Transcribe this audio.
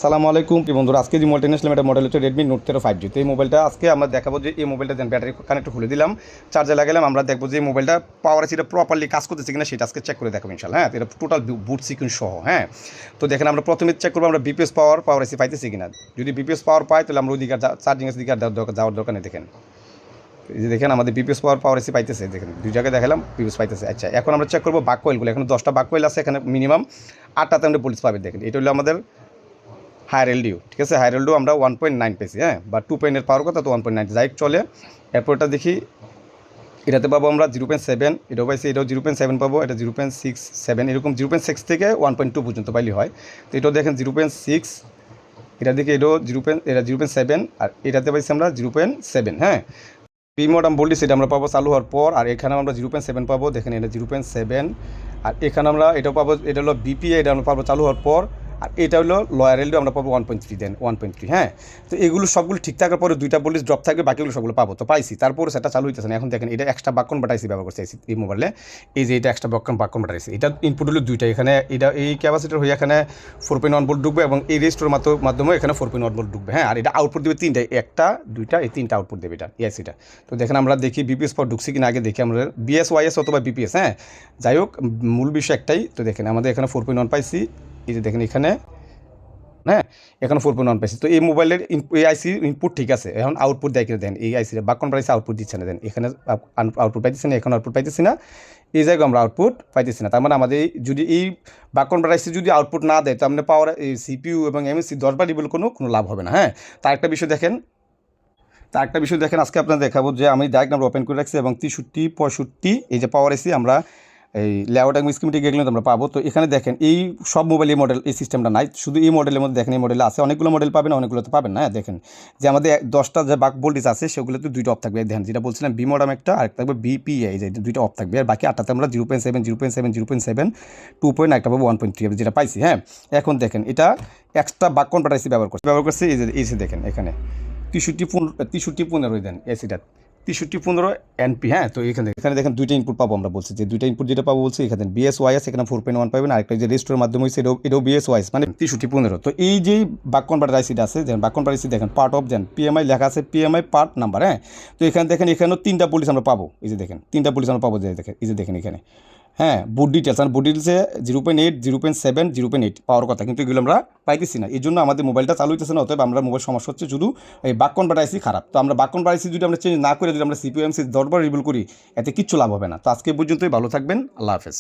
সালামু আলাইকুম কি বন্ধুরা, আজকে যে মোবাইলটা নিয়েছিলাম এটা মডেল হচ্ছে রেডমি নোট 13 5G। তো এই মোবাইলটা আজকে আমরা দেখাবো যে এই মোবাইলটা দেন ব্যাটারি কানেক্ট খুলে দিলাম, চার্জে লাগালাম, আমরা দেখবো যে এই মোবাইলটা পাওয়ার আছে এটা প্রপারলি কাজ করতেছে কিনা সেটা আজকে চেক করে দেখাবো ইনশাল্লাহ। হ্যাঁ, এটা টোটাল বুট সিকুয়েন্স সহ। হ্যাঁ, তো দেখেন আমরা প্রথমে চেক করবো আমরা বিপিএস পাওয়ার এসে পাইতেছি কিনা। যদি বিপিএস পাওয়ার পাই তাহলে আমরা ওই দিকে চার্জিং এর দিকে যাওয়ার দরকার নেই। দেখেন এই যে দেখেন আমাদের বিপিএস পাওয়ার এসে পাইতেছে, দেখেন দুই জায়গায় দেখালাম বিপিএস পাইতেছে। আচ্ছা, এখন আমরা চেক করবো বাক কয়েলগুলো। এখন 10টা বাক কয়েল আছে, এখানে মিনিমাম 8টাতে আমরা পুলিশ পাবে। দেখেন এটা হলো আমাদের হায়ার এলডিও, ঠিক আছে। হায়ার এলডিও আমরা 1.9 পেয়েছি, হ্যাঁ, বা 2 পয়েন্টের পাওয়ার কথা তো 1.9 যাই চলে। এরপরটা দেখি এটাতে পাবো আমরা 0.7, এটাও পাইছি, এটাও 0.7 পাবো, এটা 0.67, এরকম 0.6 থেকে 1.2 পর্যন্ত পাইলে হয়। তো এটাও দেখেন 0.6, এটা দেখি এটাও এটা 0.7, আর এটাতে পাইছি আমরা 0.7। হ্যাঁ, পি মডাম বলছি সেটা আমরা পাবো চালু হওয়ার পর, আর এখানে আমরা 0.7 পাবো। দেখেন এটা 0.7, আর এখানে আমরা এটাও পাবো, এটা হলো বিপিএ, এটা আমরা পাবো চালু হওয়ার পর। আর এটা হলো লয়ার এলডিও, আমরা পাবো 1.3, দেন 1.3। হ্যাঁ, তো এগুলো সবগুলো ঠিক থাকার পরে দুইটা বলিস ড্রপ থাকবে, বাকিগুলো সবগুলো পাবো। তো পাইছি, তারপরে সেটা চালু হইতেছে না। এখন দেখেন এটা এক্সট্রা বাক্যন বাটাইছি ব্যবহার করছে এই মোবাইলে। এই যে এটা এক্সট্রা বাক্যন বাটাইছি, এটা ইনপুট হলো দুইটা। এখানে এটা এই ক্যাপাসিটার হয়ে এখানে 4.1 ভোল্ট ঢুকবে, এবং এই রেজিস্টার মাধ্যমে এখানে 4.1 ভোল্ট ঢুকবে। হ্যাঁ, আর এটা আউটপুট দেবে তিনটা, একটা দুইটা এই তিনটা আউটপুট দেবে এটা এআইসিটা। তো দেখেন আমরা দেখি বিপিএস পর ঢুকছি কিনা, আগে দেখি আমরা বিএস ওয়াইএস অথবা বিপিএস। হ্যাঁ, যাই হোক মূল বিষয় একটাই। তো দেখেন আমাদের এখানে 4.1 পাইছি, এই যে দেখেন এখানে। হ্যাঁ, এখন 4.1 পাইছি। তো এই মোবাইলের এই আইসির ইনপুট ঠিক আছে, এখন আউটপুট দেয় কিনা দেন। এই আইসির বাক্যন প্রাইসে আউটপুট দিচ্ছে না, দেন এখানে আউটপুট পাইতেছি না, এখন আউটপুট পাইতেছি না, এই জায়গায় আমরা আউটপুট পাইতেছি না। তার মানে আমাদের যদি এই বাক্যন প্রাইসে যদি আউটপুট না দেয়, তো আমরা পাওয়ার এই সিপিইউ এবং এমএসসি 10বার রিভিল কোনো লাভ হবে না। হ্যাঁ, তার একটা বিষয় দেখেন, আজকে আপনারা দেখাবো যে আমি ডাইরেক্ট আমরা ওপেন করে রাখছি, এবং 63 65 এই যে পাওয়ার এসি আমরা এই লেআউট এবং স্কিমেটিক এগুলো আমরা পাবো। তো এখানে দেখেন এই সব মোবাইল এই মডেল এই সিস্টেমটা নাই, শুধু এই মডেলের মধ্যে দেখেন এই মডেলে আছে। অনেকগুলো মডেল পাবেন, অনেকগুলোতে পাবেন না। হ্যাঁ, দেখেন যে আমাদের 10টা যে বাক ভোল্টেজ আছে সেগুলোতে দুইটা অফ থাকবে। দেখেন যেটা বলছিলাম বি মডাম একটা, আর একটা থাকবে বিপিএ, এই যে দুইটা অফ থাকবে। আর বাকি 8টাতে আমরা 0.7 0.7 0.7 2 একটা পাবো 1.3 যেটা পাইছি। হ্যাঁ, এখন দেখেন এটা এক্সট্রা বাক্যন পাঠাইছি ব্যবহার করছি। এই যে দেখেন এখানে 63 15 দেন এসিটা 63 15 এনপি। হ্যাঁ, তো এখানে দেখেন দুইটা ইনপুট পাবো। আমরা বলছি যে দুইটা ইনপুট যেটা পাবো বলছি এখানে বিএসওয়াইএস, এখানে 4.1 পাবেন, আরেকটা যে রেজিস্টারের মাধ্যমে হয়েছে এটাও বিএসওয়াইএস, মানে 63 15। তো এই যে বাক কনভার্টার আইসিটা আছে, যেন বাক কনভার্টার আইসি দেখেন পার্ট অফ দেন পিএমআই লেখা আছে, পিএমআই পার্ট নাম্বার। হ্যাঁ, তো এখানে দেখেন এখানেও 3টা পুলিশ আমরা পাবো। এই যে দেখেন 3টা পুলিশ আমরা পাবো, দেখেন এই যে দেখেন এখানে। হ্যাঁ, বুট ডিটেলস, আর বুট ডিটেলসে 0.8 0.7 0.8 পাওয়ার কথা, কিন্তু এগুলো আমরা পাইতেছি না। এই জন্য আমাদের মোবাইলটা চালু হইতেছে না। অতএব আমরা মোবাইল সমস্যা হচ্ছে শুধু এই বাক কনভার্টার আইসি খারাপ। তো আমরা বাক কনভার্টার আইসি যদি আমরা চেঞ্জ না করে যদি আমরা সিপিইউ এমসি 10বার রিভিল করি, এতে কিচ্ছু লাভ হবে না। তো আজকে পর্যন্তই, ভালো থাকবেন, আল্লাহ হাফেজ।